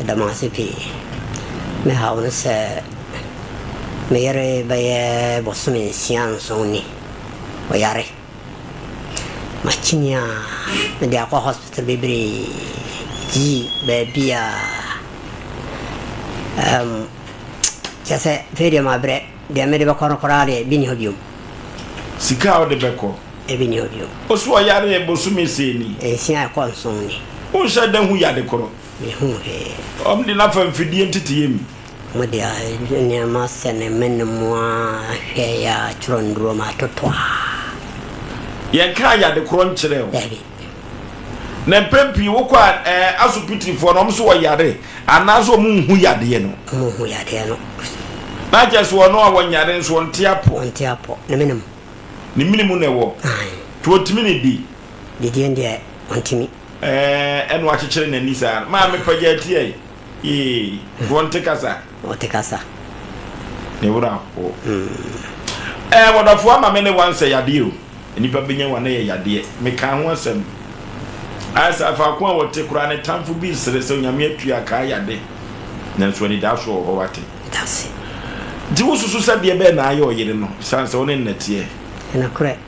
Damasipi. Me house mere by Bosman Sians only. Oyare. Machinia, the Aqua Hospital Baby G. Baby. Just a very my bread. The American Corale, Binhodium. Sika de Beco. A Binhodium. Osu Oyare Bosumi Sini. A Sia Consoni. Who said them who ya the coro? The enough of the entity him. Modia, near Master and Menemoa, Hea, Trondroma, Totoa. Yankaya the crunch. David. Nempempi wokwa asupiti for no so yare anazo mu hu yade no mu hu yade no na just wo no awonyare nso ontiapo ne minimum ne wo to otimi ne di ndi ontimi eno akekere na nisa ma me pagya tie wonte kasa ne wura o wodafo ama me ne wanse yade o nipa benya wane yade me kan ho asem asa fa ko wote kura ne tamfo bi sere se onyame atua ka yade nanso ni da so ho wate dase di wosusu se de be na aye oyire no sanse woni nnete na kure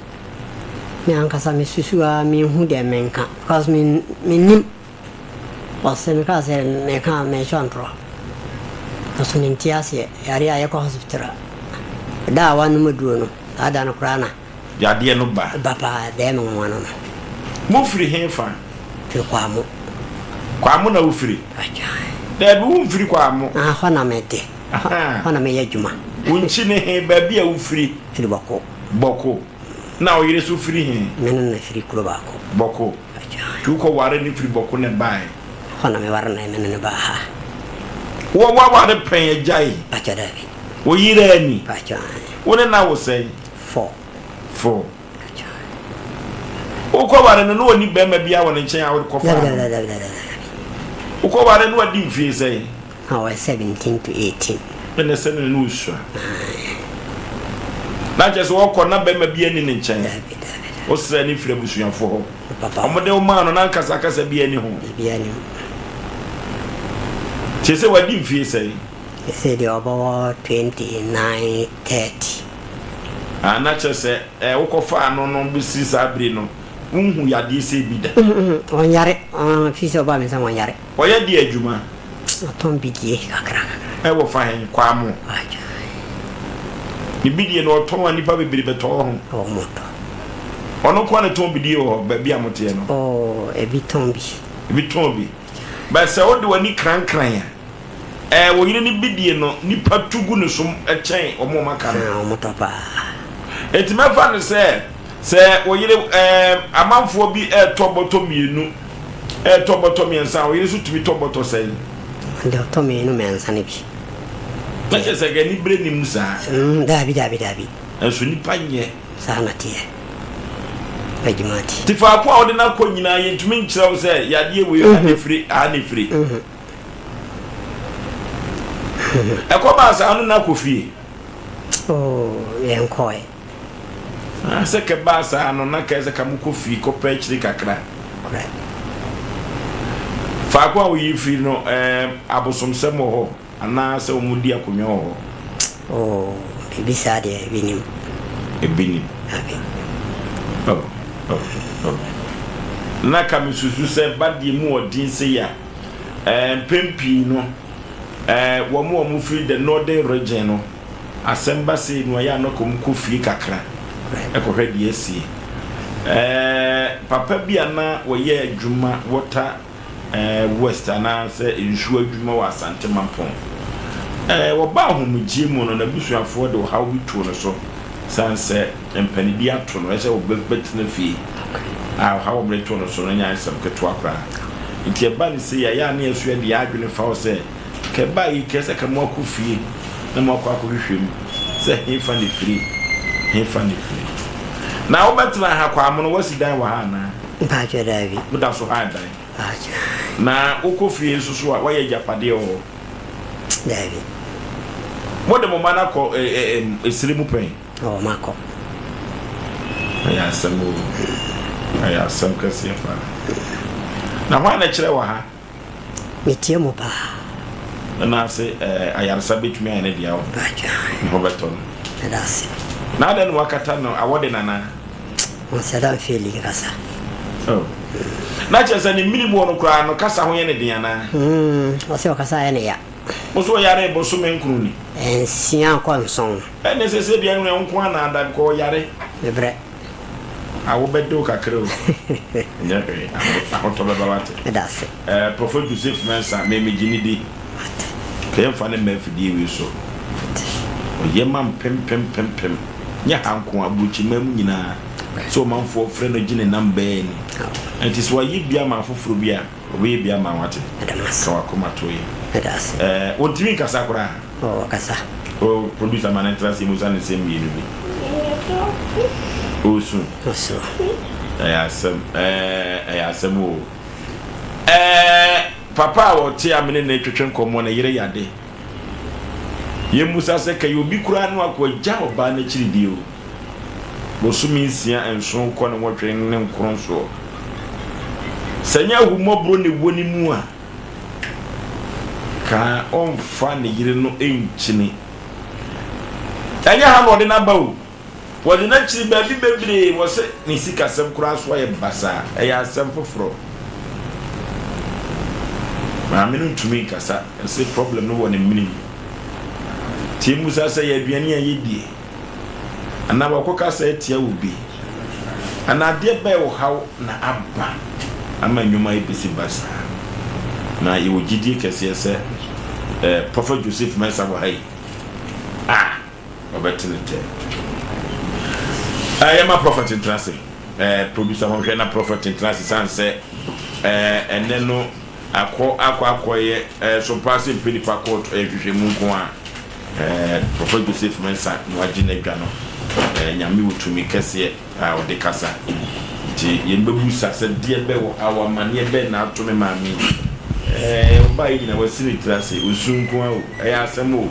me ankasa me susu a me hu de menka because me nim wase me ka se me ka me chantro aso ni ntiase yare aye ko hospital da wanu maduro no ada na kura na yade no ba pa de me wonu no mo firi hefa kwamu na ufiri da bi ufiri kwamu hona mete hona me yadwuma unchi ne he ba bia ufiri firi boko na oyire so firi he menen na firi kulo boko tuko ware ni firi boko ne bai hona me ware na menen ba ha wo ware pen jai dabi wo yire ani wo na wo sei 4 ukobare no woni bema bia woni nchen a wo kofa ukobare no wadi mfie sei how 17 to 18 bene sene no usua na just wo kɔ na bema bia ni nchen o sra ni fire busuafo ho omode o ma no na nkasa kasa bia ni ho chese wadi mfie sei say the about 29 30 ana chese wo kofa no no bisi sabri no unhu yade se bi da onyare fiso ba me sa onyare oya di adwuma atom bidie kakra wo fa hen kwa mu ni bidie no otom ani pa bebiri beto ho moto ono kwa ne tom bidie ho ba bia mote no e bitombi ba se wo de wani krankran ya wo yire ni bidie no nipa tugu ne som chen omo makara moto pa etima fa ne se oyire amanfo bi toboto mienu toboto miensa oyire su tumi toboto sei nde to mienu mensa ne bi na se ga ni bre ni musa dabi enso ni panye sana tie bajimati tifa kwa odina ko nyina ye tumi nkyira wo se yade we anefri ekoma sa anu na kofi yenkoi se ke basa no na ka se ka mukofi ko pechiri kakra fa kwa wo yifi no abosomsem ho ana se omudi akonyo ho bibisa de binim abi na ka misusu se badie mu odin se ya pempi no wo mu free the northern region no asemba se no ya no ko mukofi kakra ekohwe di esi papa bia na wo ye adwuma water west ana se nsu adwuma wa Asante Mampon wo ba homugye mu no na busuafo de how we to no so sanse empanidi ato no ese wo betina fi how we to no so no nya sem keto akra nti e ba ni se ya na esu de adwene fa wo se ke ba yi kese ka mo akofie na mo akohwehwem se hefa ni free na obetra ha kwa amono wasidan wa ha na ba jadavi buda so ha dan na ukofie susu wa ye japade o davi mode mo mana ko esirimu pen mako aya sam kasi fa na hwa na kire wa ha metie mo ba na se ayarsa betumi ane dia wo ho beton that's it na den wakata no awode nana on sada feli kasa oh na chese ni minimum no kra no kasa ho ye ne dia na o se o kasa ene ya mo so yare bo so menkru ni sian kwa nson ene se bia no nko na ada ko yare bebre awo bedo kakro nyebe aho to baba wate that's it Prophet Joseph Mensa me gini di kayem fa ne mafidi wi so oyema pem nya hanko abuchi mam nyina so manfo frɛ no gine number ni enti so yi bia ma foforo bia we bia ma wate ka wakoma to yi that's it ontimi kasa kora kasa producer man entrance musa ne sem yi bi osu ayasem o papa wo ti amene na twetwe nkomo na yire yade ye musa se ka yobi kura no akogya oba na chiridi o bosumi nsia enso ko ne wotwe ne nkron so sanya humobro ne woni mu a ka onfa ne yire no enchini anya ha no de na bawo wodi na chiri ba bi bebre wo se ne sika sem kura so ye basa ya sem foforo ma menu tumi kasa se problem no woni mini ti musa se ya aduane ayedi ana ba ko kasa etia obi ana de ba wo haw na abba ama nyuma ibisi basa na iwo gidi kese se Prophet Joseph Mensa wa hai obetinete I am a prophet in transit producer mo hwe na prophet in transit sanse eneno akwa ye so passing pinipa court ehwehwe mu nko a Prophet Joseph Mensa no agina dwa no nyame wotumi kese a ode kasa ti yembebusa se de be wo awamane be na atome maami oba yi na wasiri trase osunko a asem o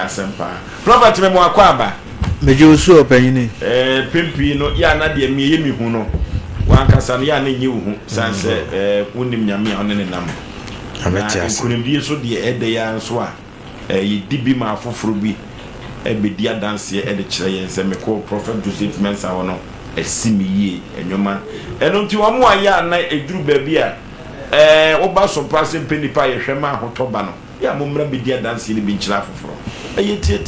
asem pa prophet me mo akwa aba meje osu opanyini pimpi no ya na de me yemi hu no wankasa no ya na nyi hu sanse wonim nyame a one ne nam ametias kunimdie so de ede ya nso a dibi ma afoforo bi ebedi adanse ede kire yen se me ko Prophet Joseph Mensa wono esimiye enwoma eno nti wo mo aya na eduru ba bi a oba so passe penipa ye hwema ahotoba no ya mo mra bedi adanse ni bi nkira afoforo eye tie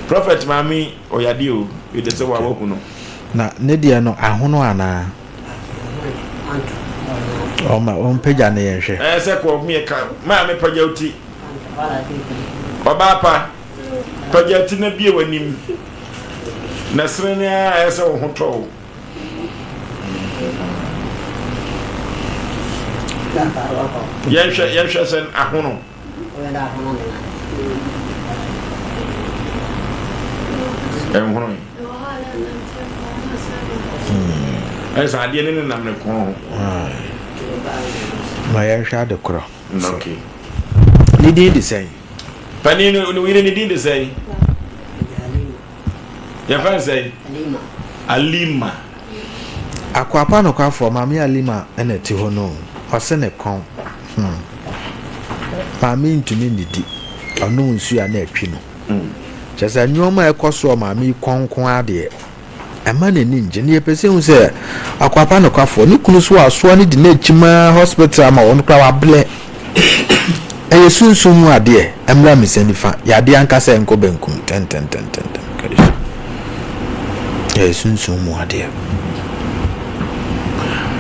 Prophet mami oyade o ede se wa wohu no na ne dia no ahono ana oma pagya ne yenhwe se ko mi ka ma me pagya uti Obapa pagya na bie wanim na srene a ese wo hoto yenhwe sen ahono hono esa adie ne nam ne ko ma yenhwe adekoro okay ni di say pani no we ni di say ya fa say alima akwapa no kwafo mami alima ene ti ho no ose ne kon mami ntumi ndidi ono nsu ya na atwi no chesa nyoma ekoso mami konkon ade ema ne ninje ne pese hu se akwapa no kwafo ni kunu so aso ni di na chima hospital ma won kwa wable eye sunsun ade emra misanifa ya de ankasa enko benkum ten eye sunsun mu ade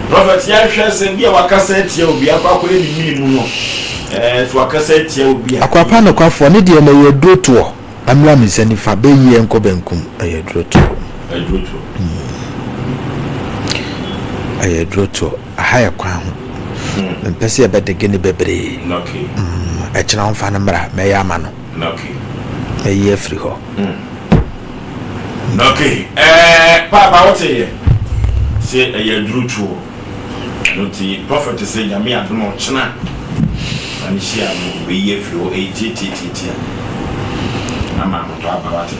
Prophet ya hwese bia wakasa etia obi akwakore ni minimu no so wakasa etia obi akwapa no kwafo ne de na ye droto emra misanifa be yi enko benkum eye droto eye droto ahaya kwa ho mpese ebedege ne bebre okay echina on fa na mra me ya ma no okay eye free ho okay papa what say eye droto no ti prophet say nyame adom ochina ani shia mo be ye free ho ama mo to abawate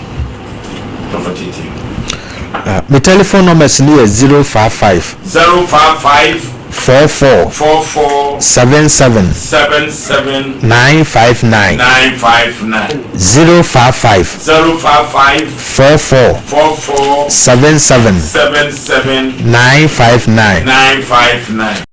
prophet my telephone number is 055 055 44 44 77 77 959 959 055 055 44 44 77 77 959 959